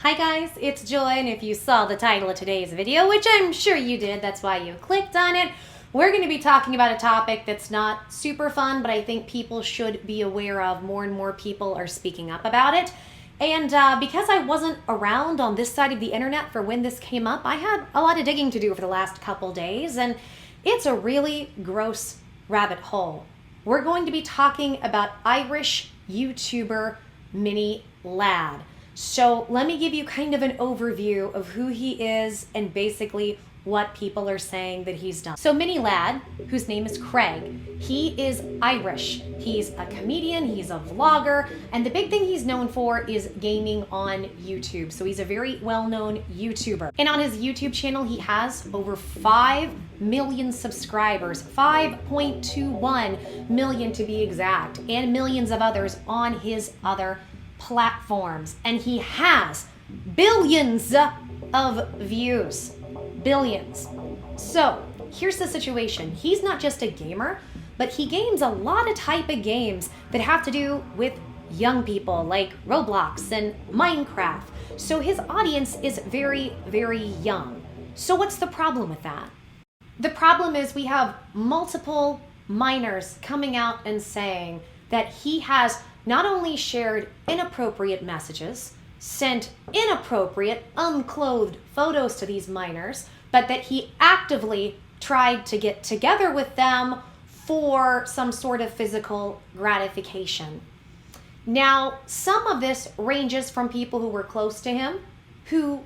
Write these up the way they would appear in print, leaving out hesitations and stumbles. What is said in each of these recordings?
Hi guys, it's Joy, and if you saw the title of today's video, which I'm sure you did, that's why you clicked on it, we're going to be talking about a topic that's not super fun, but I think people should be aware of. More and more people are speaking up about it. And because I wasn't around on this side of the internet for when this came up, I had a lot of digging to do for the last couple days, and it's a really gross rabbit hole. We're going to be talking about Irish YouTuber minilad. So let me give you kind of an overview of who he is and basically what people are saying that he's done. So minilad, whose name is Craig, he is Irish. He's a comedian, he's a vlogger, and the big thing he's known for is gaming on YouTube. So he's a very well-known YouTuber. And on his YouTube channel, he has over 5 million subscribers, 5.21 million to be exact, and millions of others on his other platforms, and he has billions of views. Billions. So here's the situation. He's not just a gamer, but he games a lot of type of games that have to do with young people, like Roblox and Minecraft. So his audience is very, very young. So what's the problem with that? The problem is we have multiple minors coming out and saying that he has not only shared inappropriate messages, sent inappropriate, unclothed photos to these minors, but that he actively tried to get together with them for some sort of physical gratification. Now, some of this ranges from people who were close to him, who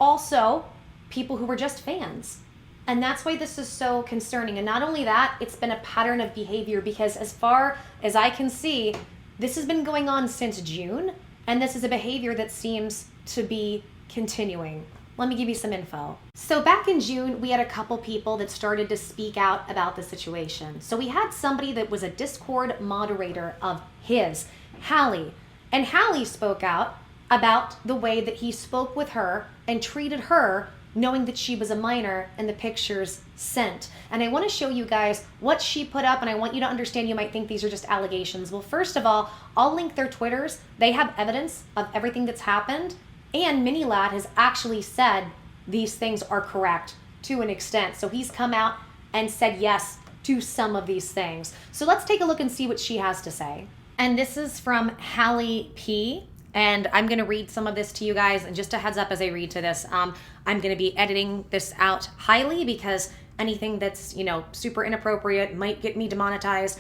also people who were just fans. And that's why this is so concerning. And not only that, it's been a pattern of behavior because as far as I can see, this has been going on since June, and this is a behavior that seems to be continuing. Let me give you some info. So back in June, we had a couple people that started to speak out about the situation. So we had somebody that was a Discord moderator of his, Hallie, and Hallie spoke out about the way that he spoke with her and treated her, knowing that she was a minor and the pictures sent. And I want to show you guys what she put up, and I want you to understand. You might think these are just allegations. Well, first of all, I'll link their Twitters. They have evidence of everything that's happened, and minilad has actually said these things are correct to an extent. So he's come out and said yes to some of these things. So let's take a look and see what she has to say. And this is from Hallie P. And I'm going to read some of this to you guys. And just a heads up as I read to this, I'm going to be editing this out highly because anything that's, super inappropriate might get me demonetized.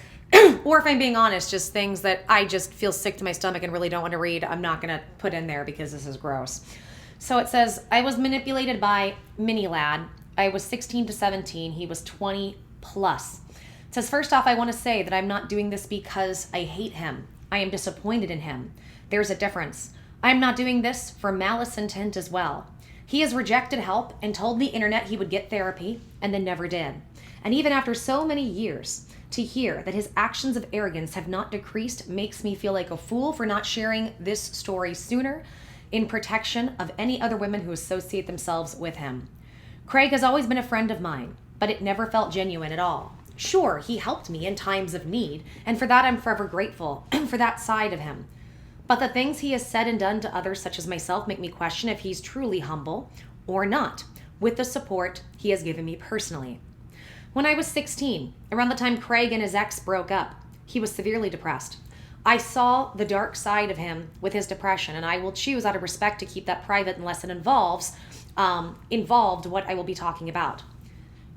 Or if I'm being honest, just things that I just feel sick to my stomach and really don't want to read, I'm not going to put in there because this is gross. So it says, I was manipulated by minilad. I was 16 to 17. He was 20 plus. It says, first off, I want to say that I'm not doing this because I hate him. I am disappointed in him. There's a difference. I'm not doing this for malice intent as well. He has rejected help and told the internet he would get therapy and then never did. And even after so many years, to hear that his actions of arrogance have not decreased makes me feel like a fool for not sharing this story sooner in protection of any other women who associate themselves with him. Craig has always been a friend of mine, but it never felt genuine at all. Sure, he helped me in times of need, and for that I'm forever grateful, for that side of him. But the things he has said and done to others such as myself make me question if he's truly humble or not, with the support he has given me personally. When I was 16, around the time Craig and his ex broke up, he was severely depressed. I saw the dark side of him with his depression, and I will choose out of respect to keep that private unless it involved what I will be talking about.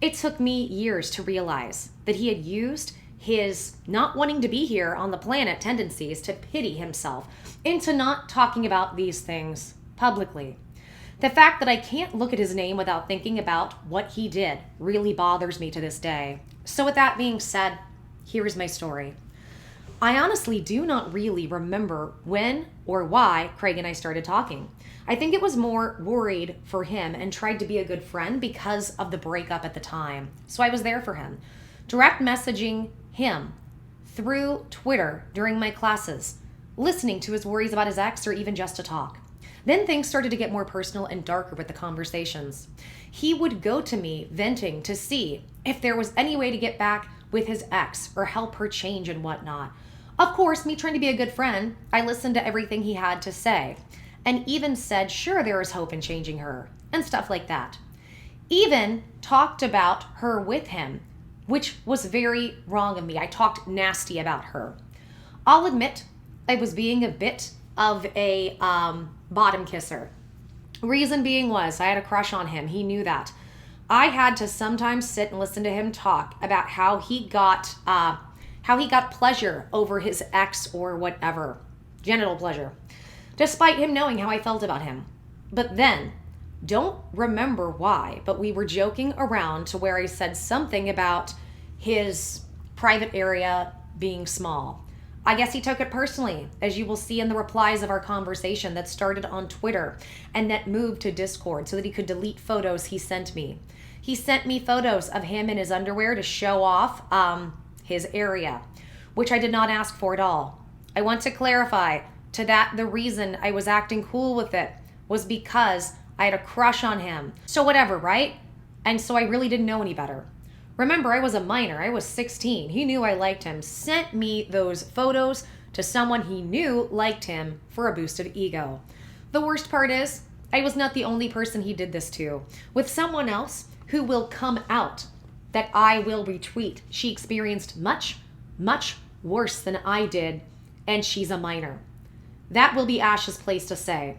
It took me years to realize that he had used his not wanting to be here on the planet tendencies to pity himself into not talking about these things publicly. The fact that I can't look at his name without thinking about what he did really bothers me to this day. So with that being said, here is my story. I honestly do not really remember when or why Craig and I started talking. I think it was more worried for him and tried to be a good friend because of the breakup at the time. So I was there for him, direct messaging him through Twitter during my classes, listening to his worries about his ex or even just to talk. Then things started to get more personal and darker with the conversations. He would go to me venting to see if there was any way to get back with his ex or help her change and whatnot. Of course, me trying to be a good friend, I listened to everything he had to say. and even said, sure, there is hope in changing her, and stuff like that. Even talked about her with him, which was very wrong of me. I talked nasty about her. I'll admit I was being a bit of a bottom kisser. Reason being was I had a crush on him. He knew that. I had to sometimes sit and listen to him talk about how he got pleasure over his ex or whatever, genital pleasure, despite him knowing how I felt about him. But then, don't remember why, but we were joking around to where I said something about his private area being small. I guess he took it personally, as you will see in the replies of our conversation that started on Twitter and that moved to Discord so that he could delete photos he sent me. He sent me photos of him in his underwear to show off his area, which I did not ask for at all. I want to clarify to that the reason I was acting cool with it was because I had a crush on him. So whatever, right? And so I really didn't know any better. Remember, I was a minor. I was 16. He knew I liked him. Sent me those photos to someone he knew liked him for a boost of ego. The worst part is, I was not the only person he did this to. With someone else who will come out that I will retweet. She experienced much, much worse than I did, and she's a minor. That will be Ash's place to say.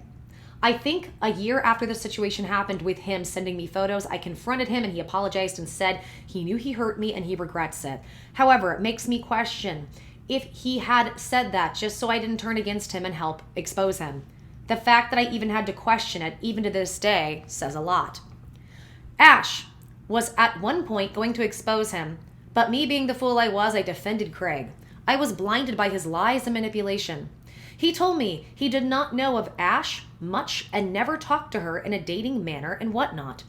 I think a year after the situation happened with him sending me photos, I confronted him and he apologized and said he knew he hurt me and he regrets it. However, it makes me question if he had said that just so I didn't turn against him and help expose him. The fact that I even had to question it, even to this day, says a lot. Ash was at one point going to expose him, but me being the fool I was, I defended Craig. I was blinded by his lies and manipulation. He told me he did not know of Ash much and never talked to her in a dating manner and whatnot.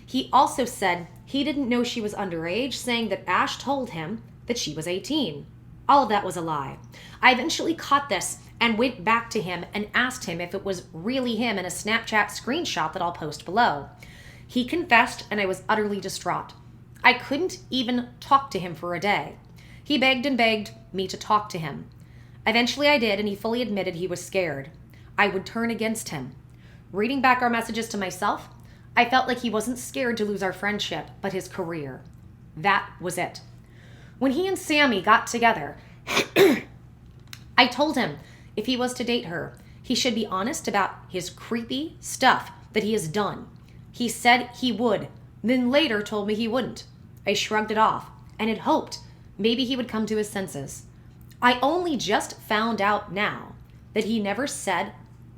He also said he didn't know she was underage, saying that Ash told him that she was 18. All of that was a lie. I eventually caught this and went back to him and asked him if it was really him in a Snapchat screenshot that I'll post below. He confessed and I was utterly distraught. I couldn't even talk to him for a day. He begged and begged me to talk to him. Eventually I did, and he fully admitted he was scared. I would turn against him. Reading back our messages to myself, I felt like he wasn't scared to lose our friendship, but his career. That was it. When he and Sammy got together, I told him if he was to date her, he should be honest about his creepy stuff that he has done. He said he would, then later told me he wouldn't. I shrugged it off and had hoped maybe he would come to his senses. I only just found out now that he never said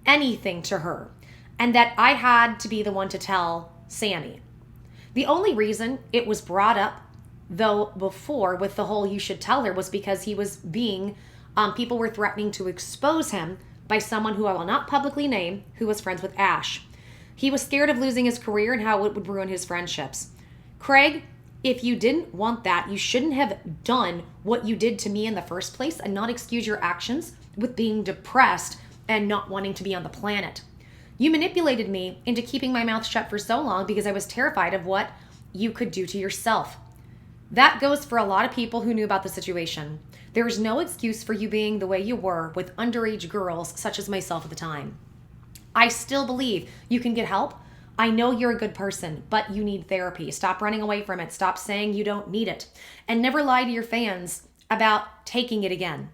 anything to her and that I had to be the one to tell Sammy. The only reason it was brought up, though, before with the whole you should tell her was because he was being, people were threatening to expose him by someone who I will not publicly name who was friends with Ash. He was scared of losing his career and how it would ruin his friendships. Craig, if you didn't want that, you shouldn't have done what you did to me in the first place and not excuse your actions with being depressed and not wanting to be on the planet. You manipulated me into keeping my mouth shut for so long because I was terrified of what you could do to yourself. That goes for a lot of people who knew about the situation. There is no excuse for you being the way you were with underage girls such as myself at the time. I still believe you can get help. I know you're a good person, but you need therapy. Stop running away from it. Stop saying you don't need it. And never lie to your fans about taking it again.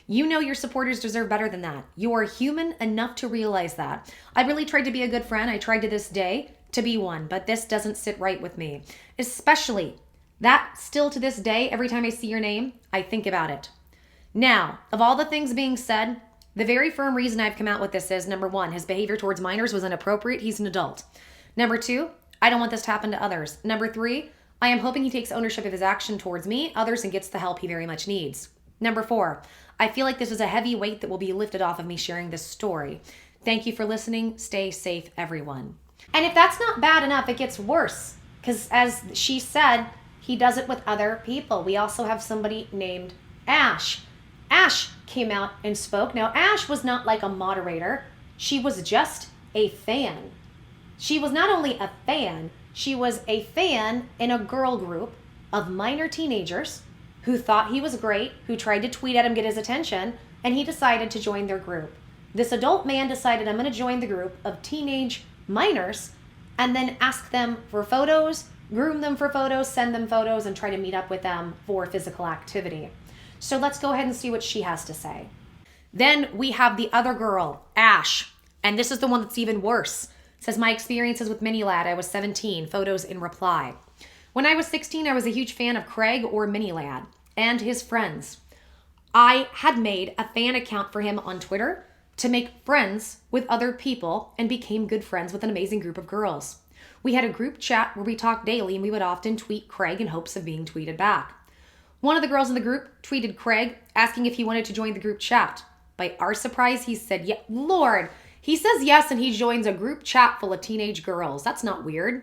You know your supporters deserve better than that. You are human enough to realize that. I really tried to be a good friend. I tried to this day to be one, but this doesn't sit right with me. Especially that still to this day, every time I see your name, I think about it. Now, of all the things being said, the very firm reason I've come out with this is, number one, his behavior towards minors was inappropriate. He's an adult. Number two, I don't want this to happen to others. Number three, I am hoping he takes ownership of his action towards me, others, and gets the help he very much needs. Number four, I feel like this is a heavy weight that will be lifted off of me sharing this story. Thank you for listening. Stay safe, everyone. And if that's not bad enough, it gets worse. Because as she said, he does it with other people. We also have somebody named Ash. Ash came out and spoke. Now, Ash was not like a moderator. She was just a fan. She was not only a fan, she was a fan in a girl group of minor teenagers who thought he was great, who tried to tweet at him, get his attention, and he decided to join their group. This adult man decided I'm going to join the group of teenage minors and then ask them for photos, groom them for photos, send them photos, and try to meet up with them for physical activity. So let's go ahead and see what she has to say. Then we have the other girl, Ash, and this is the one that's even worse. It says, my experiences with minilad, I was 17, photos in reply. When I was 16, I was a huge fan of Craig or minilad and his friends. I had made a fan account for him on Twitter to make friends with other people and became good friends with an amazing group of girls. We had a group chat where we talked daily and we would often tweet Craig in hopes of being tweeted back. One of the girls in the group tweeted Craig asking if he wanted to join the group chat. By our surprise, he said, yeah, Lord, he says yes and he joins a group chat full of teenage girls. That's not weird.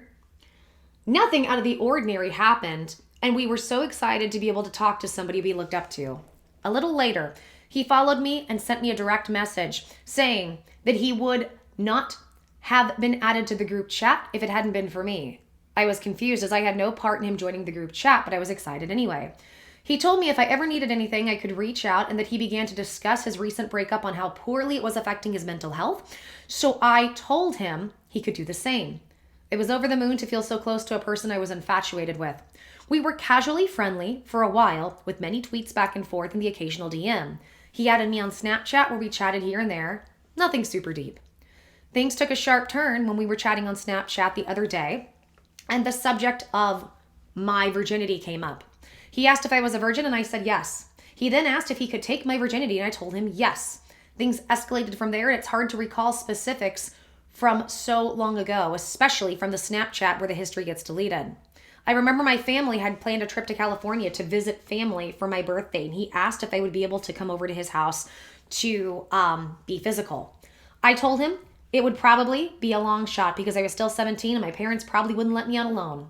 Nothing out of the ordinary happened, and we were so excited to be able to talk to somebody we looked up to. A little later, he followed me and sent me a direct message saying that he would not have been added to the group chat if it hadn't been for me. I was confused as I had no part in him joining the group chat, but I was excited anyway. He told me if I ever needed anything, I could reach out, and that he began to discuss his recent breakup on how poorly it was affecting his mental health. So I told him he could do the same. I was over the moon to feel so close to a person I was infatuated with. We were casually friendly for a while, with many tweets back and forth and the occasional DM. He added me on Snapchat where we chatted here and there. Nothing super deep. Things took a sharp turn when we were chatting on Snapchat the other day, and the subject of my virginity came up. He asked if I was a virgin, and I said yes. He then asked if he could take my virginity, and I told him yes. Things escalated from there, and it's hard to recall specifics from so long ago, especially from the Snapchat where the history gets deleted. I remember my family had planned a trip to California to visit family for my birthday, and he asked if I would be able to come over to his house to be physical. I told him it would probably be a long shot because I was still 17 and my parents probably wouldn't let me out alone.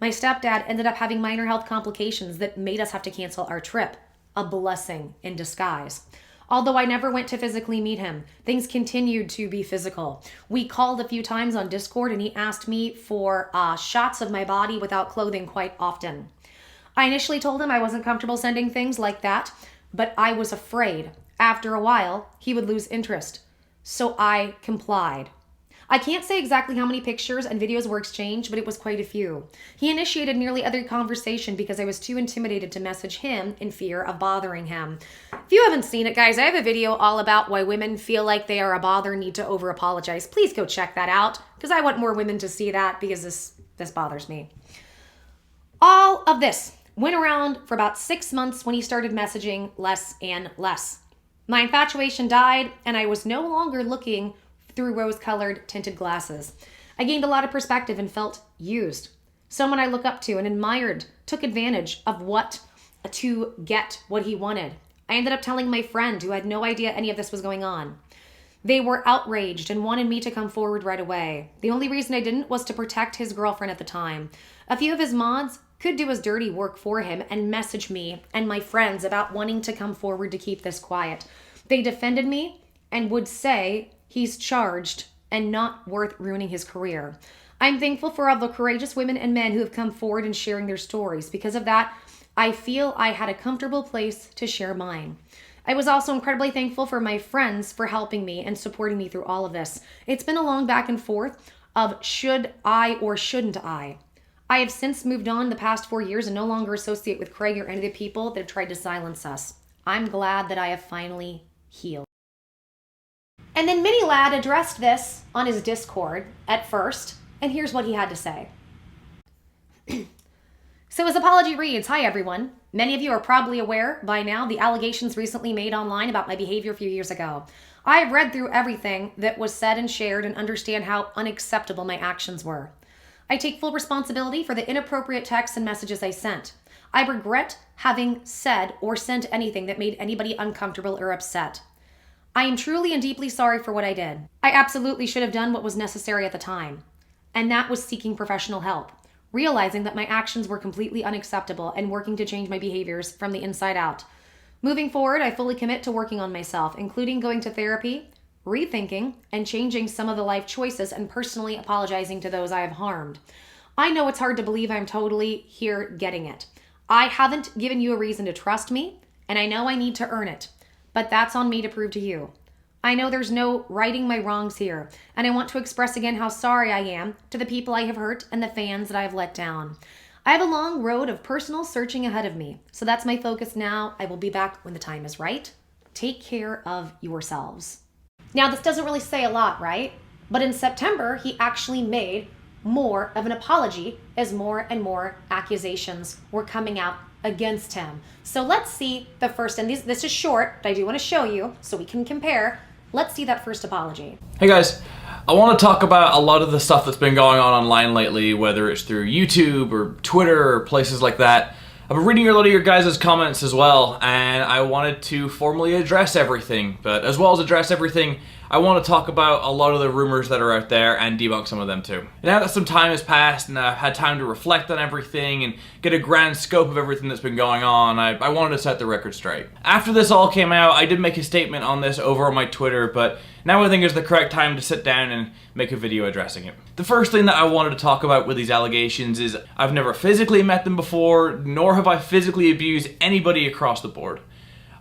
My stepdad ended up having minor health complications that made us have to cancel our trip. A blessing in disguise. Although I never went to physically meet him, things continued to be physical. We called a few times on Discord and he asked me for shots of my body without clothing quite often. I initially told him I wasn't comfortable sending things like that, but I was afraid after a while he would lose interest. So I complied. I can't say exactly how many pictures and videos were exchanged, but it was quite a few. He initiated nearly every conversation because I was too intimidated to message him in fear of bothering him. If you haven't seen it, guys, I have a video all about why women feel like they are a bother and need to over-apologize. Please go check that out because I want more women to see that because this bothers me. All of this went around for about 6 months when he started messaging less and less. My infatuation died and I was no longer looking through rose-colored tinted glasses. I gained a lot of perspective and felt used. Someone I look up to and admired took advantage of what to get what he wanted. I ended up telling my friend who had no idea any of this was going on. They were outraged and wanted me to come forward right away. The only reason I didn't was to protect his girlfriend at the time. A few of his mods could do his dirty work for him and message me and my friends about wanting to come forward to keep this quiet. They defended me and would say he's charged and not worth ruining his career. I'm thankful for all the courageous women and men who have come forward and sharing their stories. Because of that, I feel I had a comfortable place to share mine. I was also incredibly thankful for my friends for helping me and supporting me through all of this. It's been a long back and forth of should I or shouldn't I. I have since moved on the past 4 years and no longer associate with Craig or any of the people that have tried to silence us. I'm glad that I have finally healed. And then minilad addressed this on his Discord at first, and here's what he had to say. So his apology reads, "Hi everyone. Many of you are probably aware by now the allegations recently made online about my behavior a few years ago. I have read through everything that was said and shared and understand how unacceptable my actions were. I take full responsibility for the inappropriate texts and messages I sent. I regret having said or sent anything that made anybody uncomfortable or upset. I am truly and deeply sorry for what I did. I absolutely should have done what was necessary at the time, and that was seeking professional help, realizing that my actions were completely unacceptable and working to change my behaviors from the inside out. Moving forward, I fully commit to working on myself, including going to therapy, rethinking, and changing some of the life choices and personally apologizing to those I have harmed. I know it's hard to believe I'm totally here getting it. I haven't given you a reason to trust me, and I know I need to earn it. But that's on me to prove to you. I know there's no righting my wrongs here, and I want to express again how sorry I am to the people I have hurt and the fans that I have let down. I have a long road of personal searching ahead of me, so that's my focus now. I will be back when the time is right. Take care of yourselves. Now, this doesn't really say a lot, right? But in September, he actually made more of an apology as more and more accusations were coming out against him. So let's see the first, and this is short, but I do want to show you so we can compare. Let's see that first apology. Hey guys, I want to talk about a lot of the stuff that's been going on online lately, whether it's through YouTube or Twitter or places like that. I've been reading a lot of your guys' comments as well, and I wanted to formally address everything. But as well as address everything, I want to talk about a lot of the rumors that are out there and debunk some of them too. Now that some time has passed and I've had time to reflect on everything and get a grand scope of everything that's been going on, I wanted to set the record straight. After this all came out, I did make a statement on this over on my Twitter, but now I think is the correct time to sit down and make a video addressing it. The first thing that I wanted to talk about with these allegations is I've never physically met them before, nor have I physically abused anybody across the board.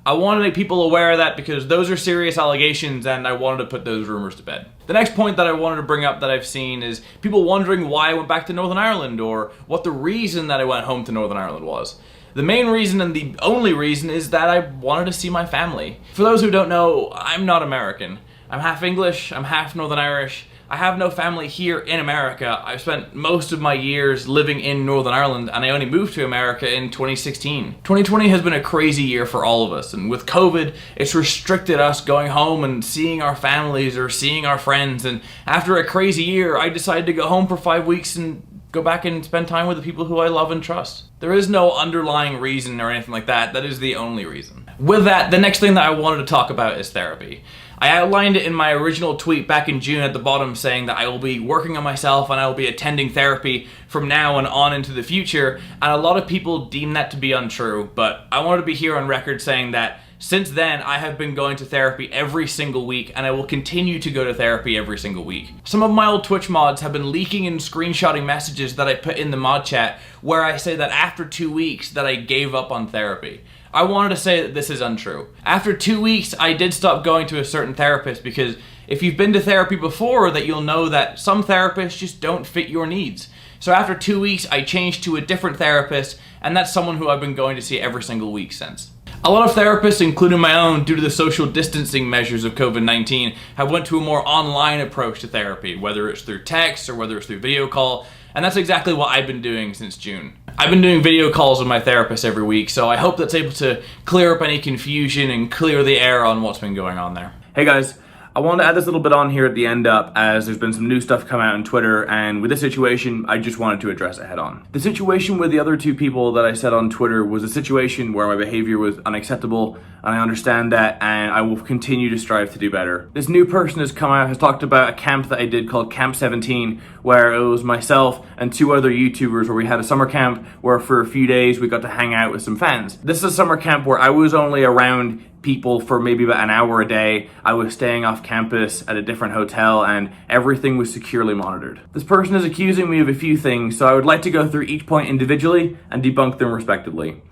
I want to make people aware of that because those are serious allegations and I wanted to put those rumors to bed. The next point that I wanted to bring up that I've seen is people wondering why I went back to Northern Ireland or what the reason that I went home to Northern Ireland was. The main reason and the only reason is that I wanted to see my family. For those who don't know, I'm not American. I'm half English, I'm half Northern Irish. I have no family here in America. I've spent most of my years living in Northern Ireland and I only moved to America in 2016. 2020 has been a crazy year for all of us, and with COVID, it's restricted us going home and seeing our families or seeing our friends, and after a crazy year, I decided to go home for 5 weeks and go back and spend time with the people who I love and trust. There is no underlying reason or anything like that. That is the only reason. With that, the next thing that I wanted to talk about is therapy. I outlined it in my original tweet back in June at the bottom saying that I will be working on myself and I will be attending therapy from now and on into the future, and a lot of people deem that to be untrue, but I wanted to be here on record saying that since then, I have been going to therapy every single week, and I will continue to go to therapy every single week. Some of my old Twitch mods have been leaking and screenshotting messages that I put in the mod chat where I say that after 2 weeks that I gave up on therapy. I wanted to say that this is untrue. After 2 weeks, I did stop going to a certain therapist because if you've been to therapy before, that you'll know that some therapists just don't fit your needs. So after 2 weeks, I changed to a different therapist, and that's someone who I've been going to see every single week since. A lot of therapists, including my own, due to the social distancing measures of COVID-19, have went to a more online approach to therapy, whether it's through text or whether it's through video call, and that's exactly what I've been doing since June. I've been doing video calls with my therapist every week, so I hope that's able to clear up any confusion and clear the air on what's been going on there. Hey guys, I wanted to add this little bit on here at the end up as there's been some new stuff come out on Twitter, and with this situation, I just wanted to address it head on. The situation with the other two people that I said on Twitter was a situation where my behavior was unacceptable, and I understand that, and I will continue to strive to do better. This new person has come out, has talked about a camp that I did called Camp 17, where it was myself and 2 other YouTubers where we had a summer camp where for a few days we got to hang out with some fans. This is a summer camp where I was only around people for maybe about an hour a day. I was staying off campus at a different hotel and everything was securely monitored. This person is accusing me of a few things, so I would like to go through each point individually and debunk them respectively.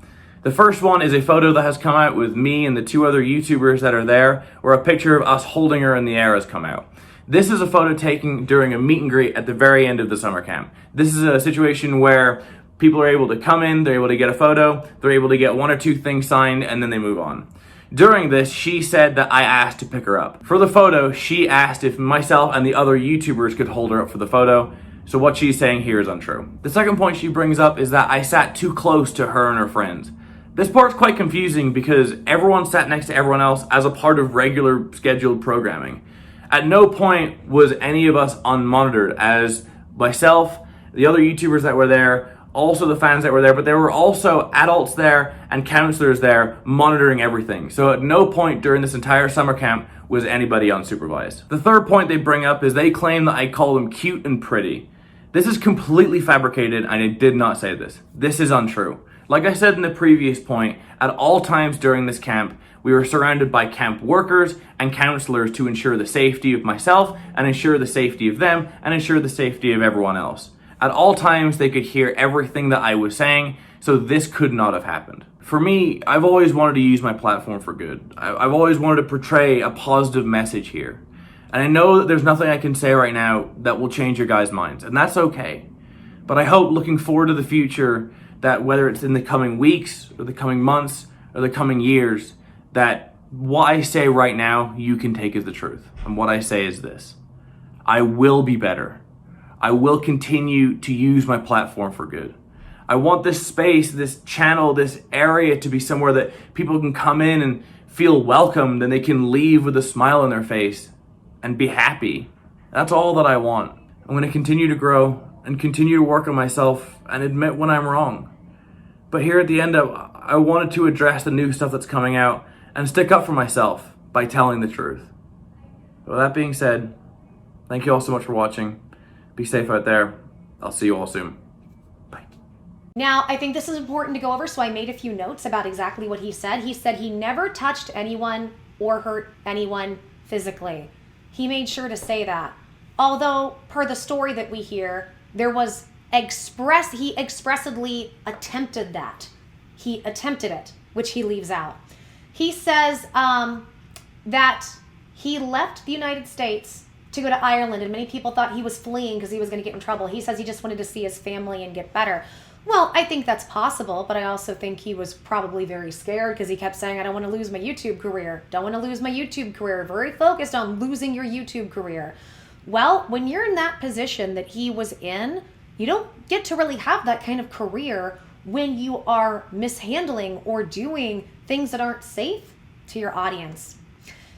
The first one is a photo that has come out with me and the 2 other YouTubers that are there, where a picture of us holding her in the air has come out. This is a photo taken during a meet and greet at the very end of the summer camp. This is a situation where people are able to come in, they're able to get a photo, they're able to get 1 or 2 things signed, and then they move on. During this, she said that I asked to pick her up. For the photo, she asked if myself and the other YouTubers could hold her up for the photo, so what she's saying here is untrue. The second point she brings up is that I sat too close to her and her friends. This part's quite confusing because everyone sat next to everyone else as a part of regular scheduled programming. At no point was any of us unmonitored, as myself, the other YouTubers that were there, also the fans that were there, but there were also adults there and counselors there monitoring everything. So at no point during this entire summer camp was anybody unsupervised. The third point they bring up is they claim that I call them cute and pretty. This is completely fabricated and I did not say this. This is untrue. Like I said in the previous point, at all times during this camp, we were surrounded by camp workers and counselors to ensure the safety of myself and ensure the safety of them and ensure the safety of everyone else. At all times, they could hear everything that I was saying, so this could not have happened. For me, I've always wanted to use my platform for good. I've always wanted to portray a positive message here. And I know that there's nothing I can say right now that will change your guys' minds, and that's okay. But I hope, looking forward to the future, that whether it's in the coming weeks, or the coming months, or the coming years, that what I say right now, you can take as the truth. And what I say is this: I will be better. I will continue to use my platform for good. I want this space, this channel, this area to be somewhere that people can come in and feel welcomed, and they can leave with a smile on their face and be happy. That's all that I want. I'm going to continue to grow and continue to work on myself and admit when I'm wrong. But here at the end, I wanted to address the new stuff that's coming out and stick up for myself by telling the truth. With that being said, thank you all so much for watching. Be safe out there. I'll see you all soon. Bye. Now, I think this is important to go over, so I made a few notes about exactly what he said. He said he never touched anyone or hurt anyone physically. He made sure to say that. Although, per the story that we hear, there was he expressively attempted that. He attempted it, which he leaves out. He says that he left the United States to go to Ireland, and many people thought he was fleeing because he was going to get in trouble. He says he just wanted to see his family and get better. Well, I think that's possible, but I also think he was probably very scared because he kept saying, I don't want to lose my YouTube career. Don't want to lose my YouTube career. Very focused on losing your YouTube career. Well, when you're in that position that he was in, you don't get to really have that kind of career when you are mishandling or doing things that aren't safe to your audience.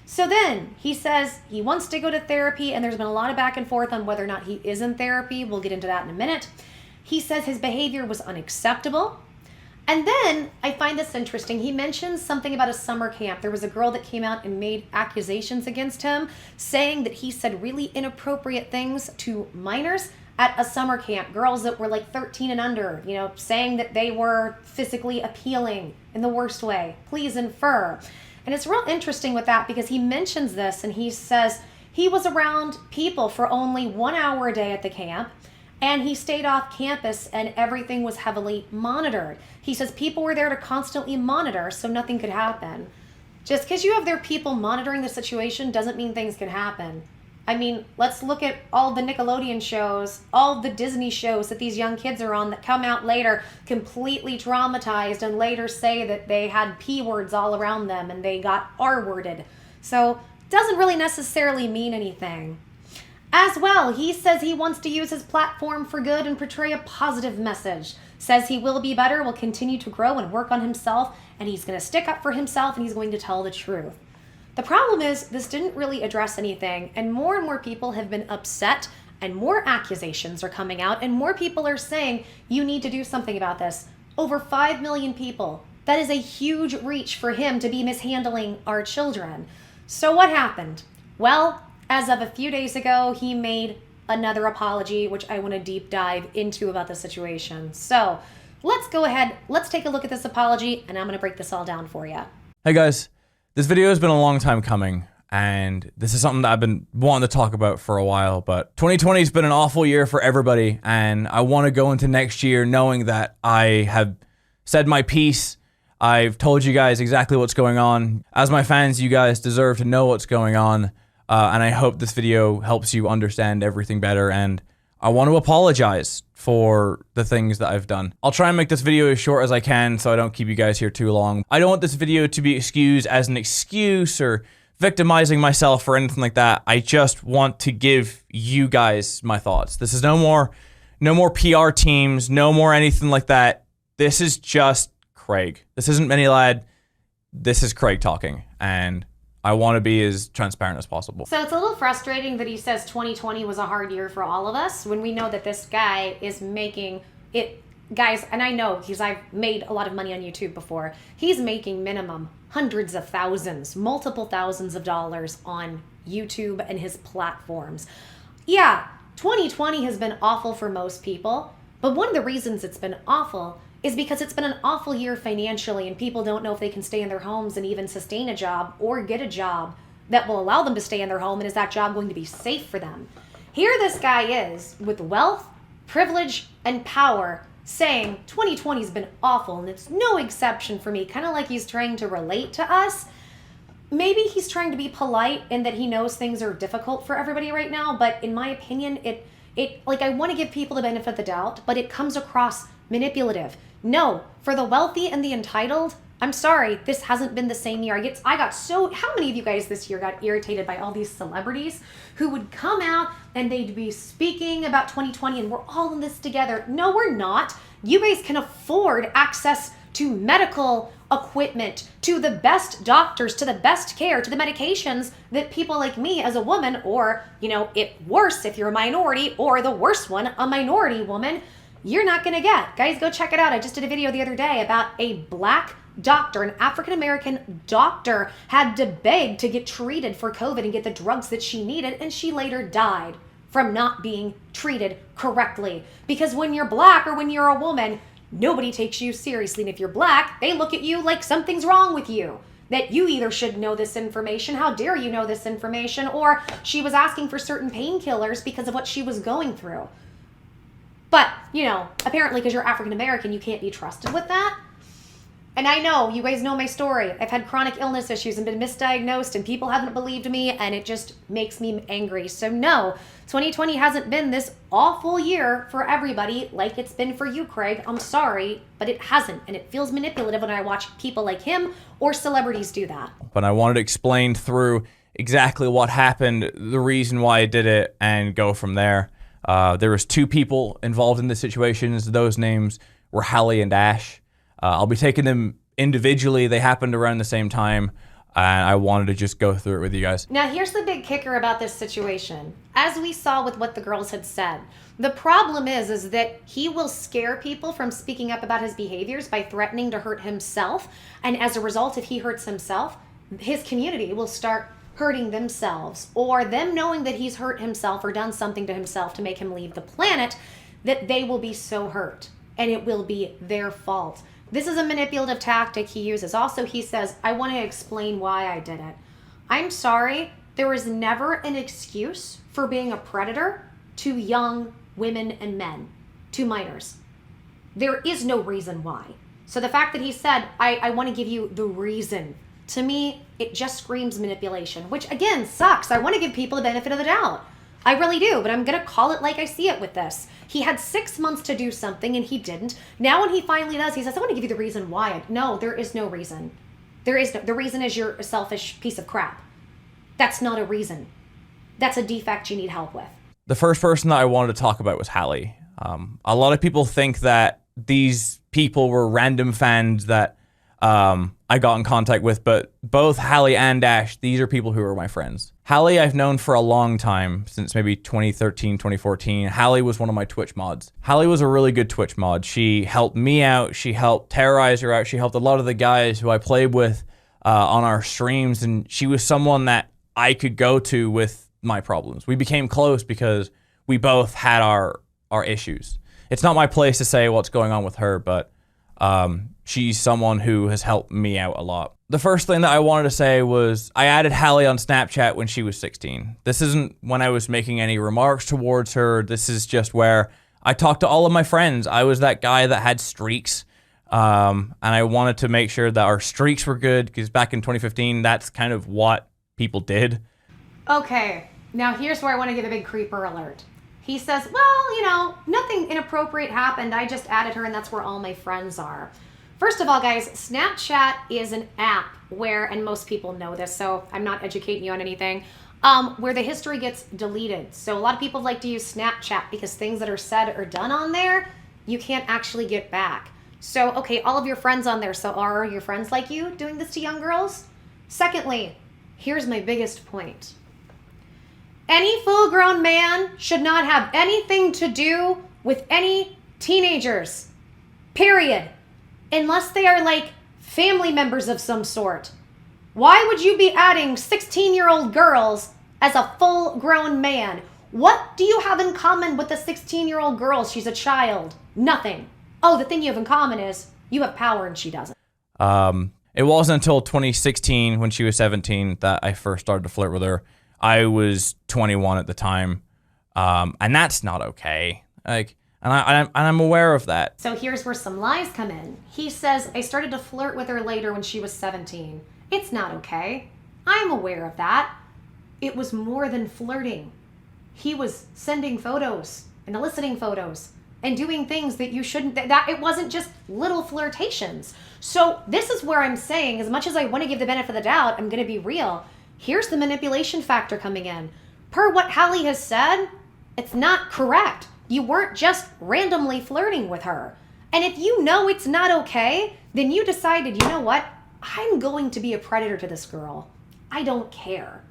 So then he says he wants to go to therapy, and there's been a lot of back and forth on whether or not he is in therapy. We'll get into that in a minute. He says his behavior was unacceptable. And then I find this interesting. He mentions something about a summer camp. There was a girl that came out and made accusations against him, saying that he said really inappropriate things to minors at a summer camp, girls that were like 13 and under, saying that they were physically appealing in the worst way. Please infer. And it's real interesting with that because he mentions this and he says he was around people for only 1 hour a day at the camp, and he stayed off campus and everything was heavily monitored. He says people were there to constantly monitor so nothing could happen. Just because you have their people monitoring the situation doesn't mean things can happen. I mean, let's look at all the Nickelodeon shows, all the Disney shows that these young kids are on that come out later completely traumatized and later say that they had P words all around them and they got R-worded. So it doesn't really necessarily mean anything. As well, he says he wants to use his platform for good and portray a positive message. Says he will be better, will continue to grow and work on himself, and he's going to stick up for himself and he's going to tell the truth. The problem is this didn't really address anything, and more people have been upset and more accusations are coming out and more people are saying you need to do something about this. Over 5 million people. That is a huge reach for him to be mishandling our children. So what happened? Well, as of a few days ago, he made another apology, which I want to deep dive into about the situation. So let's go ahead, let's take a look at this apology, and I'm going to break this all down for you. Hey guys, this video has been a long time coming, and this is something that I've been wanting to talk about for a while, but 2020 has been an awful year for everybody, and I want to go into next year knowing that I have said my piece. I've told you guys exactly what's going on. As my fans, you guys deserve to know what's going on. And I hope this video helps you understand everything better, and I want to apologize for the things that I've done. I'll try and make this video as short as I can so I don't keep you guys here too long. I don't want this video to be excused as an excuse or victimizing myself or anything like that. I just want to give you guys my thoughts. This is no more PR teams, no more anything like that. This is just Craig. This isn't minilad. This is Craig talking, and I want to be as transparent as possible. So it's a little frustrating that he says 2020 was a hard year for all of us when we know that this guy is making it, guys, and I know because I've made a lot of money on YouTube before. He's making minimum hundreds of thousands, multiple thousands of dollars on YouTube and his platforms. Yeah, 2020 has been awful for most people, but one of the reasons it's been awful is because it's been an awful year financially and people don't know if they can stay in their homes and even sustain a job or get a job that will allow them to stay in their home, and is that job going to be safe for them? Here this guy is with wealth privilege and power, saying 2020's been awful and it's no exception for me, kind of like he's trying to relate to us. Maybe he's trying to be polite in that he knows things are difficult for everybody right now, but in my opinion, it like, I want to give people the benefit of the doubt, but it comes across manipulative. No, for the wealthy and the entitled, I'm sorry, this hasn't been the same year. I got so, how many of you guys this year got irritated by all these celebrities who would come out and they'd be speaking about 2020 and we're all in this together? No, we're not. You guys can afford access to medical equipment, to the best doctors, to the best care, to the medications that people like me as a woman, or, you know, worse if you're a minority, or the worst one, a minority woman, you're not gonna get. Guys, go check it out. I just did a video the other day about a black doctor, an African-American doctor, had to beg to get treated for COVID and get the drugs that she needed, and she later died from not being treated correctly. Because when you're black or when you're a woman, nobody takes you seriously. And if you're black, they look at you like something's wrong with you. That you either should know this information, how dare you know this information, or she was asking for certain painkillers because of what she was going through. But, you know, apparently because you're African American, you can't be trusted with that. And I know, you guys know my story. I've had chronic illness issues and been misdiagnosed and people haven't believed me, and it just makes me angry. So no, 2020 hasn't been this awful year for everybody like it's been for you, Craig. I'm sorry, but it hasn't. And it feels manipulative when I watch people like him or celebrities do that. But I wanted to explain through exactly what happened, the reason why I did it, and go from there. There was 2 people involved in the situations. Those names were Hallie and Ash. I'll be taking them individually. They happened around the same time, and I wanted to just go through it with you guys. Now, here's the big kicker about this situation. As we saw with what the girls had said, the problem is that he will scare people from speaking up about his behaviors by threatening to hurt himself. And as a result, if he hurts himself, his community will start hurting themselves, or them knowing that he's hurt himself or done something to himself to make him leave the planet, that they will be so hurt and it will be their fault. This is a manipulative tactic he uses. Also, he says, I want to explain why I did it. I'm sorry, there was never an excuse for being a predator to young women and men, to minors. There is no reason why. So the fact that he said, I want to give you the reason, to me, it just screams manipulation, which again, sucks. I want to give people the benefit of the doubt. I really do, but I'm going to call it like I see it with this. He had 6 months to do something and he didn't. Now when he finally does, he says, I want to give you the reason why. No, there is no reason. The reason is you're a selfish piece of crap. That's not a reason. That's a defect you need help with. The first person that I wanted to talk about was Hallie. A lot of people think that these people were random fans that I got in contact with, but both Hallie and Ash, these are people who are my friends. Hallie I've known for a long time, since maybe 2013, 2014. Hallie was one of my Twitch mods. Hallie was a really good Twitch mod. She helped me out, she helped Terrorizer out, she helped a lot of the guys who I played with on our streams, and she was someone that I could go to with my problems. We became close because we both had our issues. It's not my place to say what's going on with her, but she's someone who has helped me out a lot. The first thing that I wanted to say was I added Hallie on Snapchat when she was 16. This isn't when I was making any remarks towards her. This is just where I talked to all of my friends. I was that guy that had streaks, and I wanted to make sure that our streaks were good, because back in 2015, that's kind of what people did. Okay, now here's where I want to give a big creeper alert. He says, well, you know, nothing inappropriate happened. I just added her and that's where all my friends are. First of all, guys, Snapchat is an app where, and most people know this, so I'm not educating you on anything, where the history gets deleted. So a lot of people like to use Snapchat because things that are said or done on there, you can't actually get back. So, okay, all of your friends on there, so are your friends like you doing this to young girls? Secondly, here's my biggest point. Any full-grown man should not have anything to do with any teenagers, period, unless they are like family members of some sort. Why would you be adding 16-year-old girls as a full-grown man? What do you have in common with the 16-year-old girl? She's a child. Nothing. Oh, the thing you have in common is you have power and she doesn't. It wasn't until 2016 when she was 17 that I first started to flirt with her. I was 21 at the time, and that's not okay. Like, And I'm aware of that. So here's where some lies come in. He says, I started to flirt with her later when she was 17. It's not okay. I'm aware of that. It was more than flirting. He was sending photos and eliciting photos and doing things that you shouldn't, that it wasn't just little flirtations. So this is where I'm saying, as much as I want to give the benefit of the doubt, I'm going to be real. Here's the manipulation factor coming in. Per what Hallie has said, it's not correct. You weren't just randomly flirting with her. And if you know it's not okay, then you decided, you know what? I'm going to be a predator to this girl. I don't care.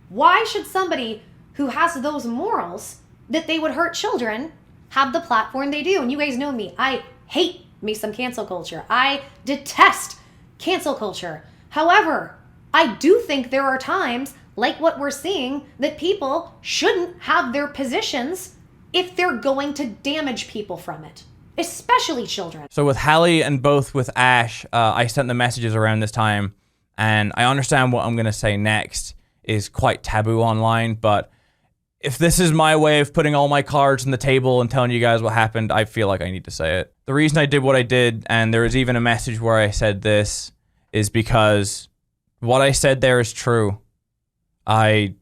Why should somebody who has those morals that they would hurt children have the platform they do? And you guys know me. I hate me some cancel culture. I detest cancel culture. However, I do think there are times, like what we're seeing, that people shouldn't have their positions if they're going to damage people from it, especially children. So with Hallie and both with Ash, I sent the messages around this time, and I understand what I'm going to say next is quite taboo online, but if this is my way of putting all my cards on the table and telling you guys what happened, I feel like I need to say it. The reason I did what I did, and there was even a message where I said this, is because what I said there is true. I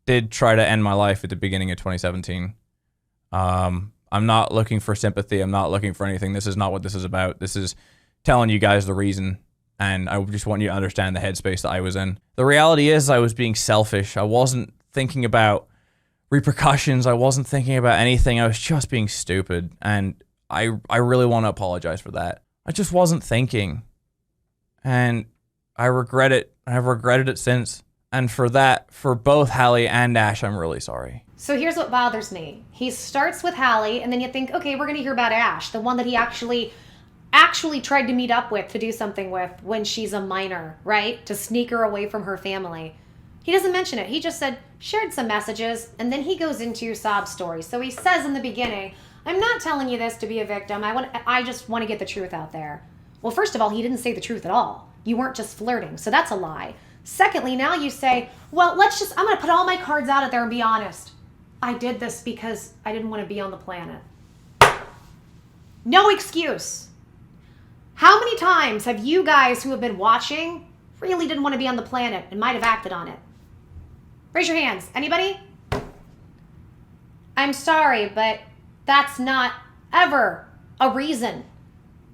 did try to end my life at the beginning of 2017. I'm not looking for sympathy. I'm not looking for anything. This is not what this is about. This is telling you guys the reason, and I just want you to understand the headspace that I was in. The reality is I was being selfish. I wasn't thinking about repercussions. I wasn't thinking about anything. I was just being stupid, and I really want to apologize for that. I just wasn't thinking, and I regret it. I've regretted it since, and for that, for both Hallie and Ash, I'm really sorry. So here's what bothers me. He starts with Hallie, and then you think, okay, we're going to hear about Ash, the one that he actually tried to meet up with, to do something with when she's a minor, right? To sneak her away from her family. He doesn't mention it. He just said, shared some messages, and then he goes into sob story. So he says in the beginning, I'm not telling you this to be a victim. I just want to get the truth out there. Well, first of all, he didn't say the truth at all. You weren't just flirting, so that's a lie. Secondly, now you say, well, I'm going to put all my cards out there and be honest. I did this because I didn't want to be on the planet. No excuse. How many times have you guys who have been watching really didn't want to be on the planet and might have acted on it? Raise your hands. Anybody? I'm sorry, but that's not ever a reason.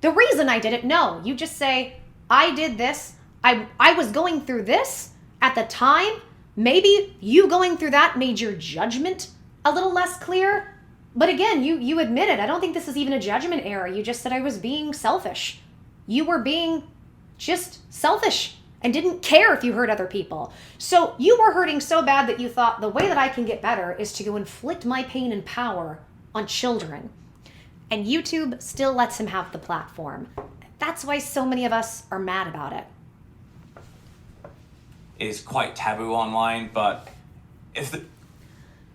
The reason I did it, no. You just say, I did this. I was going through this at the time. Maybe you going through that made your judgment a little less clear. But again, you admit it. I don't think this is even a judgment error. You just said I was being selfish. You were being just selfish and didn't care if you hurt other people. So you were hurting so bad that you thought the way that I can get better is to go inflict my pain and power on children. And YouTube still lets him have the platform. That's why so many of us are mad about it. Is quite taboo online, but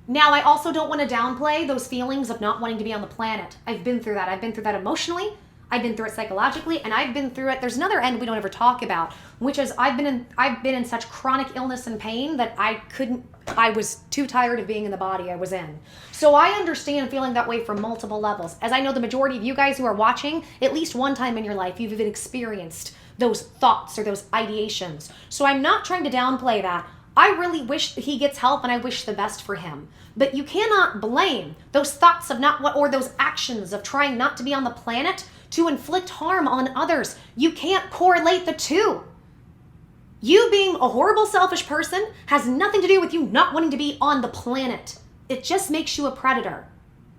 Now, I also don't want to downplay those feelings of not wanting to be on the planet. I've been through that. I've been through that emotionally. I've been through it psychologically, and I've been through it. There's another end we don't ever talk about, which is I've been in such chronic illness and pain that I was too tired of being in the body I was in. So I understand feeling that way from multiple levels. As I know the majority of you guys who are watching, at least one time in your life, you've even experienced those thoughts or those ideations. So I'm not trying to downplay that. I really wish that he gets help, and I wish the best for him. But you cannot blame those thoughts of or those actions of trying not to be on the planet to inflict harm on others. You can't correlate the two. You being a horrible, selfish person has nothing to do with you not wanting to be on the planet. It just makes you a predator.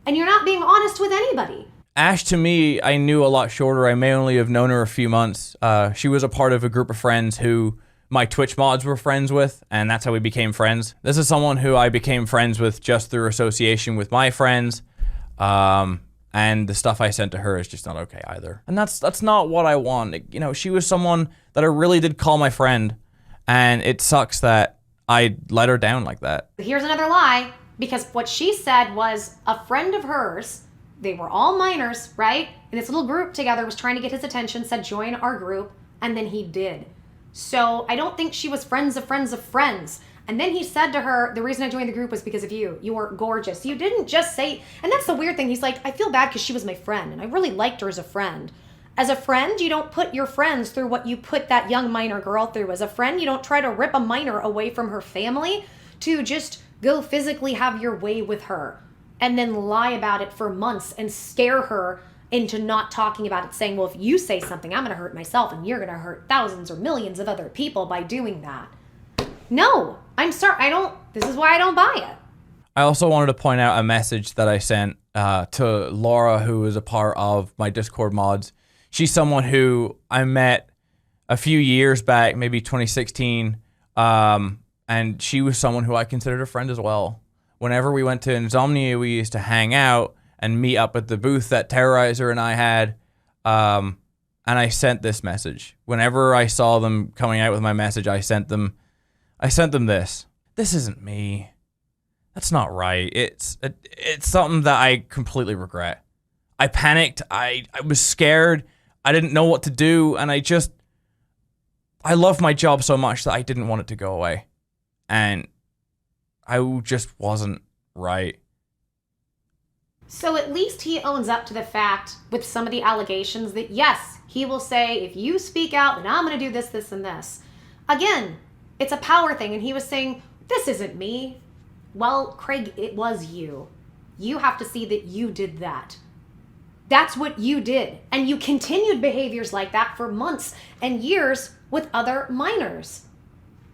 And you're not being honest with anybody. Ash, to me, I knew a lot shorter. I may only have known her a few months. She was a part of a group of friends who my Twitch mods were friends with, and that's how we became friends. This is someone who I became friends with just through association with my friends. And the stuff I sent to her is just not okay either. And that's not what I want. You know, she was someone that I really did call my friend, and it sucks that I let her down like that. Here's another lie, because what she said was a friend of hers, they were all minors, right? And this little group together was trying to get his attention, said join our group, and then he did. So I don't think she was friends of friends of friends. And then he said to her, the reason I joined the group was because of you. You were gorgeous. You didn't just say, and that's the weird thing. He's like, I feel bad because she was my friend and I really liked her as a friend. As a friend, you don't put your friends through what you put that young minor girl through. As a friend, you don't try to rip a minor away from her family to just go physically have your way with her and then lie about it for months and scare her into not talking about it, saying, well, if you say something, I'm going to hurt myself and you're going to hurt thousands or millions of other people by doing that. No, I'm sorry. This is why I don't buy it. I also wanted to point out a message that I sent to Laura, who is a part of my Discord mods. She's someone who I met a few years back, maybe 2016, and she was someone who I considered a friend as well. Whenever we went to Insomnia, we used to hang out and meet up at the booth that Terrorizer and I had, and I sent this message. Whenever I saw them coming out with my message, I sent them this. This isn't me. That's not right. It's something that I completely regret. I panicked. I was scared. I didn't know what to do, and I love my job so much that I didn't want it to go away. And I just wasn't right. So at least he owns up to the fact with some of the allegations that, yes, he will say, if you speak out, then I'm going to do this, this, and this. Again, it's a power thing, and he was saying, this isn't me. Well, Craig, it was you. You have to see that you did that. That's what you did. And you continued behaviors like that for months and years with other minors.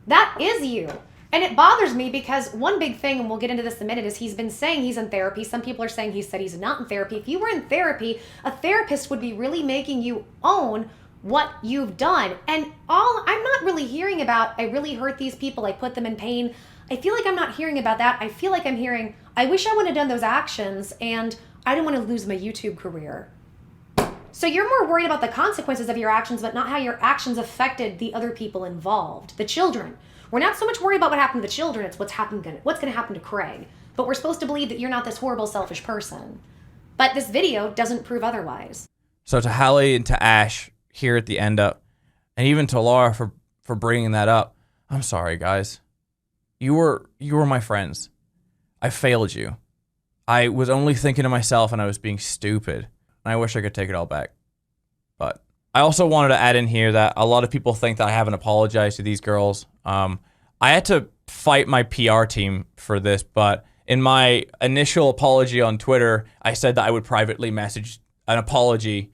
That is you. And it bothers me because one big thing, and we'll get into this in a minute, is he's been saying he's in therapy. Some people are saying he said he's not in therapy. If you were in therapy, a therapist would be really making you own what you've done. And I'm not really hearing about, I really hurt these people, I put them in pain. I feel like I'm not hearing about that. I feel like I'm hearing, I wish I wouldn't have done those actions and I don't want to lose my YouTube career. So you're more worried about the consequences of your actions, but not how your actions affected the other people involved, the children. We're not so much worried about what happened to the children, it's what's going to happen to Craig. But we're supposed to believe that you're not this horrible, selfish person. But this video doesn't prove otherwise. So to Hallie and to Ash here at the end up, and even to Laura for bringing that up, I'm sorry, guys. You were my friends. I failed you. I was only thinking to myself and I was being stupid. And I wish I could take it all back. But I also wanted to add in here that a lot of people think that I haven't apologized to these girls. I had to fight my PR team for this, but in my initial apology on Twitter, I said that I would privately message an apology,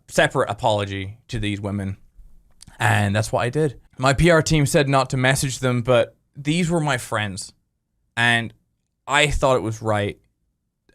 separate apology to these women. And that's what I did. My PR team said not to message them, but these were my friends. And I thought it was right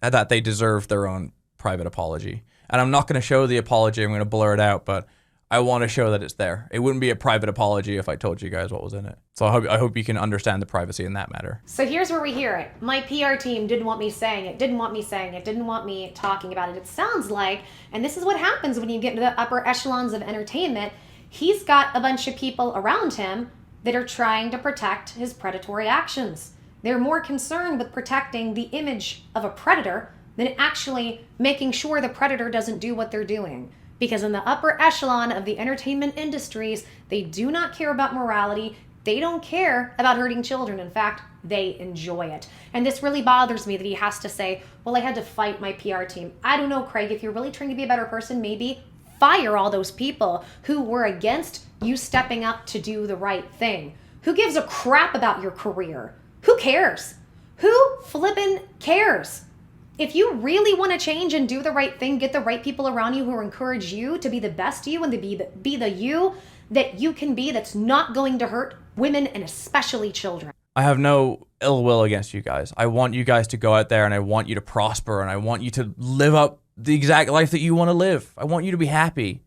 that they deserved their own private apology. And I'm not going to show the apology, I'm going to blur it out, but I want to show that it's there. It wouldn't be a private apology if I told you guys what was in it. So I hope you can understand the privacy in that matter. So here's where we hear it. My PR team didn't want me saying it, didn't want me saying it, didn't want me talking about it. It sounds like, and this is what happens when you get into the upper echelons of entertainment, he's got a bunch of people around him that are trying to protect his predatory actions. They're more concerned with protecting the image of a predator than actually making sure the predator doesn't do what they're doing. Because in the upper echelon of the entertainment industries, they do not care about morality. They don't care about hurting children. In fact, they enjoy it. And this really bothers me that he has to say, well, I had to fight my PR team. I don't know, Craig, if you're really trying to be a better person, maybe fire all those people who were against you stepping up to do the right thing. Who gives a crap about your career? Who cares? Who flippin' cares? If you really want to change and do the right thing, get the right people around you who will encourage you to be the best you and to be the you that you can be, that's not going to hurt women and especially children. I have no ill will against you guys. I want you guys to go out there and I want you to prosper and I want you to live up the exact life that you want to live. I want you to be happy.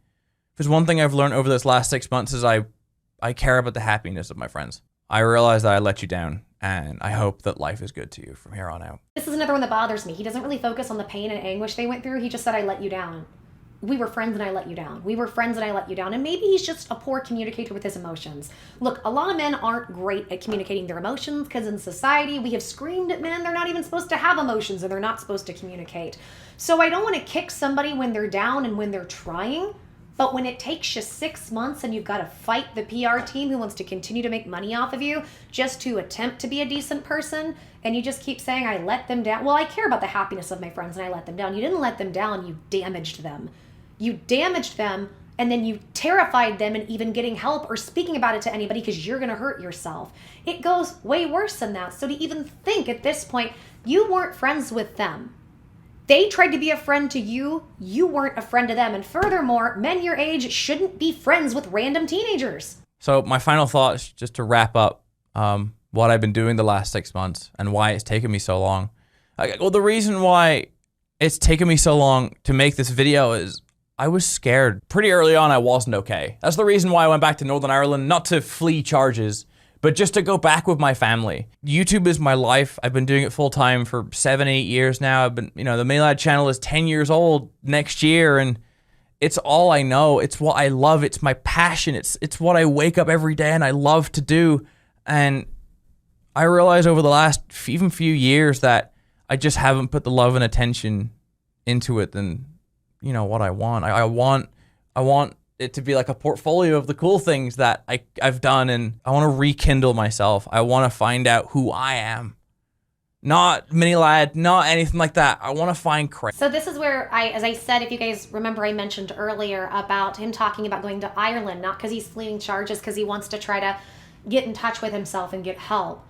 Because one thing I've learned over this last 6 months is I care about the happiness of my friends. I realize that I let you down. And I hope that life is good to you from here on out. This is another one that bothers me. He doesn't really focus on the pain and anguish they went through. He just said, I let you down. We were friends and I let you down. We were friends and I let you down. And maybe he's just a poor communicator with his emotions. Look, a lot of men aren't great at communicating their emotions because in society we have screamed at men they're not even supposed to have emotions and they're not supposed to communicate. So I don't want to kick somebody when they're down and when they're trying. But when it takes you 6 months and you've got to fight the PR team who wants to continue to make money off of you just to attempt to be a decent person, and you just keep saying, I let them down. Well, I care about the happiness of my friends and I let them down. You didn't let them down, you damaged them. You damaged them, and then you terrified them in even getting help or speaking about it to anybody because you're going to hurt yourself. It goes way worse than that. So to even think at this point, you weren't friends with them. They tried to be a friend to you. You weren't a friend to them. And furthermore, men your age shouldn't be friends with random teenagers. So my final thoughts, just to wrap up what I've been doing the last 6 months and why it's taken me so long. Well, the reason why it's taken me so long to make this video is I was scared. Pretty early on, I wasn't okay. That's the reason why I went back to Northern Ireland, not to flee charges, but just to go back with my family. YouTube is my life. I've been doing it full time for 7, 8 years now. I've been, the minilad channel is 10 years old next year, and it's all I know. It's what I love. It's my passion. It's what I wake up every day and I love to do. And I realized over the last even few years that I just haven't put the love and attention into it than, what I want. I want it to be like a portfolio of the cool things that I've done, and I want to rekindle myself. I want to find out who I am. Not minilad, not anything like that. I want to find Craig. So this is where as I said, if you guys remember, I mentioned earlier about him talking about going to Ireland, not because he's fleeing charges, because he wants to try to get in touch with himself and get help.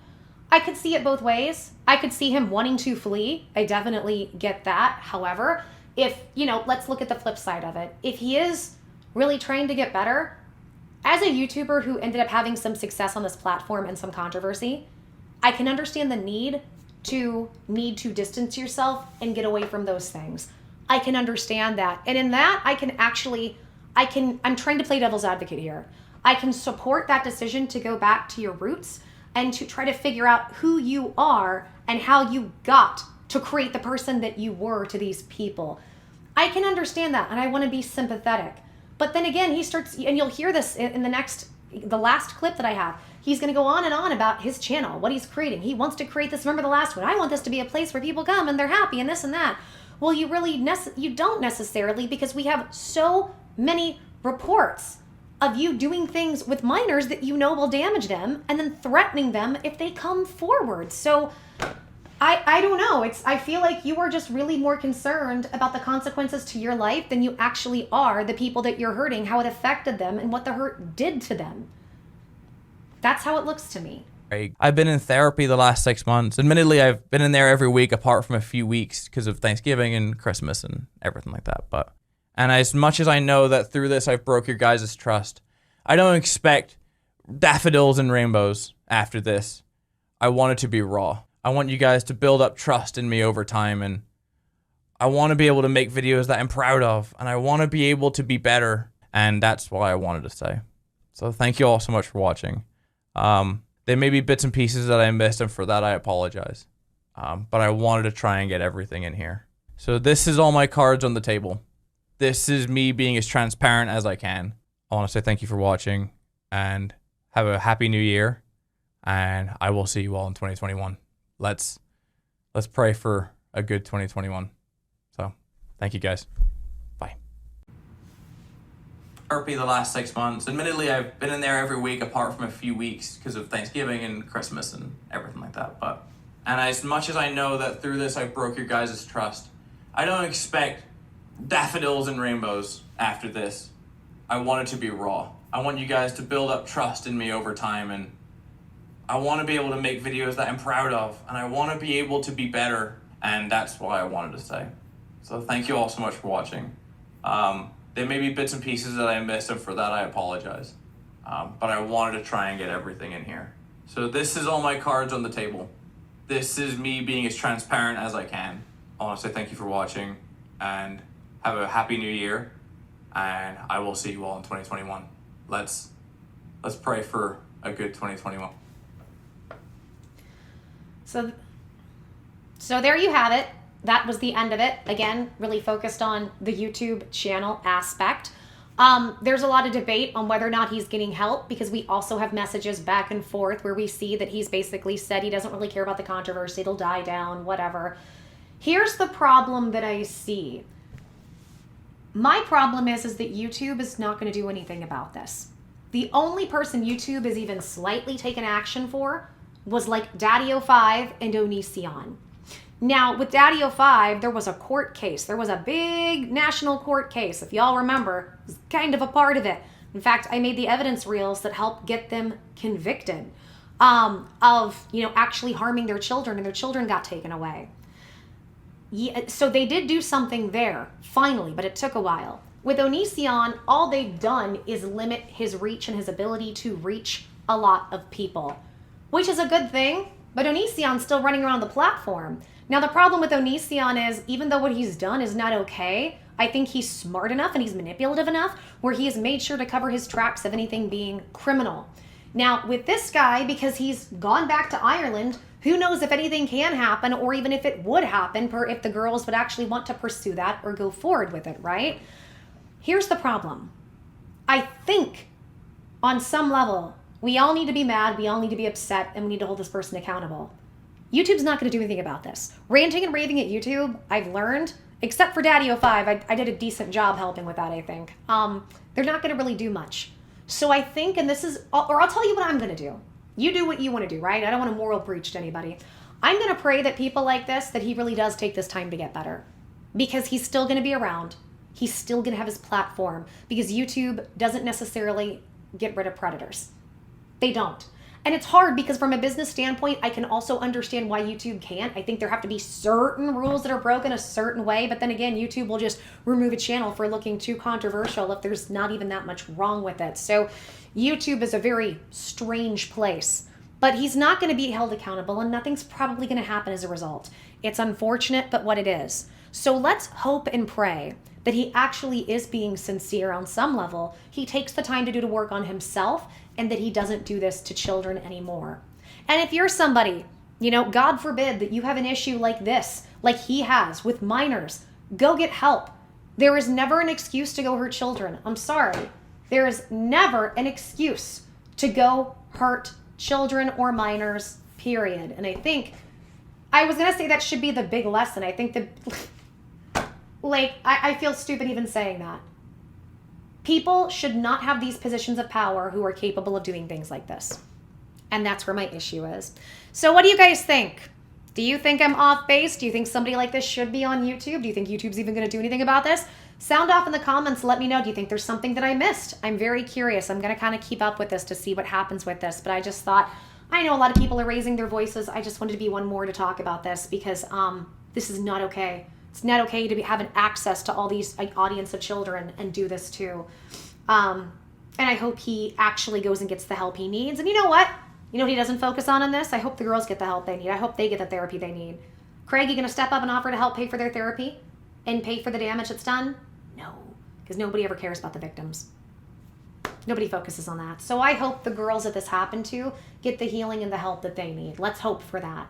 I could see it both ways. I could see him wanting to flee. I definitely get that. However, if, let's look at the flip side of it. If he is really trying to get better, as a YouTuber who ended up having some success on this platform and some controversy, I can understand the need to distance yourself and get away from those things. I can understand that. And in that, I'm trying to play devil's advocate here. I can support that decision to go back to your roots and to try to figure out who you are and how you got to create the person that you were to these people. I can understand that, and I want to be sympathetic. But then again, he starts, and you'll hear this in the last clip that I have. He's going to go on and on about his channel, what he's creating. He wants to create this. Remember the last one? I want this to be a place where people come and they're happy and this and that. Well, you don't necessarily, because we have so many reports of you doing things with minors that will damage them, and then threatening them if they come forward. So I don't know. I feel like you are just really more concerned about the consequences to your life than you actually are the people that you're hurting, how it affected them, and what the hurt did to them. That's how it looks to me. I've been in therapy the last 6 months. Admittedly, I've been in there every week apart from a few weeks because of Thanksgiving and Christmas and everything like that. And as much as I know that through this I've broke your guys' trust, I don't expect daffodils and rainbows after this. I want it to be raw. I want you guys to build up trust in me over time, and I want to be able to make videos that I'm proud of, and I want to be able to be better, and that's why I wanted to say. So thank you all so much for watching. There may be bits and pieces that I missed, and for that I apologize. But I wanted to try and get everything in here. So this is all my cards on the table. This is me being as transparent as I can. I want to say thank you for watching, and have a happy new year, and I will see you all in 2021. Let's pray for a good 2021. So thank you guys. Bye. Therapy the last 6 months. Admittedly, I've been in there every week apart from a few weeks because of Thanksgiving and Christmas and everything like that. And as much as I know that through this I broke your guys' trust, I don't expect daffodils and rainbows after this. I want it to be raw. I want you guys to build up trust in me over time, and I want to be able to make videos that I'm proud of, and I want to be able to be better, and that's why I wanted to say. So thank you all so much for watching. There may be bits and pieces that I missed, and for that I apologize. But I wanted to try and get everything in here. So this is all my cards on the table. This is me being as transparent as I can. I want to say thank you for watching, and have a happy new year, and I will see you all in 2021. Let's pray for a good 2021. So there you have it. That was the end of it. Again, really focused on the YouTube channel aspect. There's a lot of debate on whether or not he's getting help, because we also have messages back and forth where we see that he's basically said he doesn't really care about the controversy. It'll die down, whatever. Here's the problem that I see. My problem is that YouTube is not going to do anything about this. The only person YouTube has even slightly taken action for was like Daddy05 and Onision. Now, with Daddy05, there was a court case. There was a big national court case. If y'all remember, I was kind of a part of it. In fact, I made the evidence reels that helped get them convicted of, actually harming their children, and their children got taken away. Yeah, so they did do something there, finally, but it took a while. With Onision, all they've done is limit his reach and his ability to reach a lot of people, which is a good thing, but Onision's still running around the platform. Now, the problem with Onision is, even though what he's done is not okay, I think he's smart enough and he's manipulative enough where he has made sure to cover his tracks of anything being criminal. Now, with this guy, because he's gone back to Ireland, who knows if anything can happen or even if it would happen, if the girls would actually want to pursue that or go forward with it, right? Here's the problem. I think on some level, we all need to be mad, we all need to be upset, and we need to hold this person accountable. YouTube's not going to do anything about this. Ranting and raving at YouTube, I've learned, except for Daddy05, I did a decent job helping with that, I think. They're not going to really do much. So I think, and this is, or I'll tell you what I'm going to do. You do what you want to do, right? I don't want to moral preach to anybody. I'm going to pray that people like this, that he really does take this time to get better. Because he's still going to be around. He's still going to have his platform. Because YouTube doesn't necessarily get rid of predators. They don't. And it's hard because from a business standpoint, I can also understand why YouTube can't. I think there have to be certain rules that are broken a certain way. But then again, YouTube will just remove a channel for looking too controversial if there's not even that much wrong with it. So YouTube is a very strange place. But he's not going to be held accountable and nothing's probably going to happen as a result. It's unfortunate, but what it is. So let's hope and pray that he actually is being sincere on some level. He takes the time to do the work on himself and that he doesn't do this to children anymore. And if you're somebody, God forbid that you have an issue like this, like he has with minors, go get help. There is never an excuse to go hurt children. I'm sorry. There is never an excuse to go hurt children or minors, period. And I think, I was going to say that should be the big lesson. I think I feel stupid even saying that. People should not have these positions of power who are capable of doing things like this. And that's where my issue is. So what do you guys think? Do you think I'm off base? Do you think somebody like this should be on YouTube? Do you think YouTube's even going to do anything about this? Sound off in the comments. Let me know. Do you think there's something that I missed? I'm very curious. I'm going to kind of keep up with this to see what happens with this. But I just thought, I know a lot of people are raising their voices. I just wanted to be one more to talk about this because this is not okay. It's not okay to have an access to all these audience of children and do this too. And I hope he actually goes and gets the help he needs. And you know what? You know what he doesn't focus on this? I hope the girls get the help they need. I hope they get the therapy they need. Craig, you going to step up and offer to help pay for their therapy and pay for the damage that's done? No, because nobody ever cares about the victims. Nobody focuses on that. So I hope the girls that this happened to get the healing and the help that they need. Let's hope for that.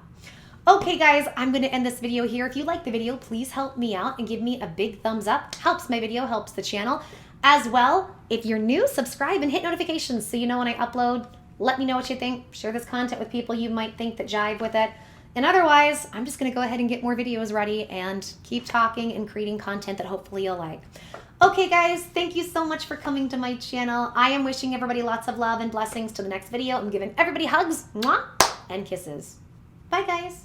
Okay, guys, I'm going to end this video here. If you like the video, please help me out and give me a big thumbs up. Helps my video, helps the channel. As well, if you're new, subscribe and hit notifications so you know when I upload. Let me know what you think. Share this content with people you might think that jive with it. And otherwise, I'm just going to go ahead and get more videos ready and keep talking and creating content that hopefully you'll like. Okay, guys, thank you so much for coming to my channel. I am wishing everybody lots of love and blessings to the next video. I'm giving everybody hugs, mwah, and kisses. Bye, guys.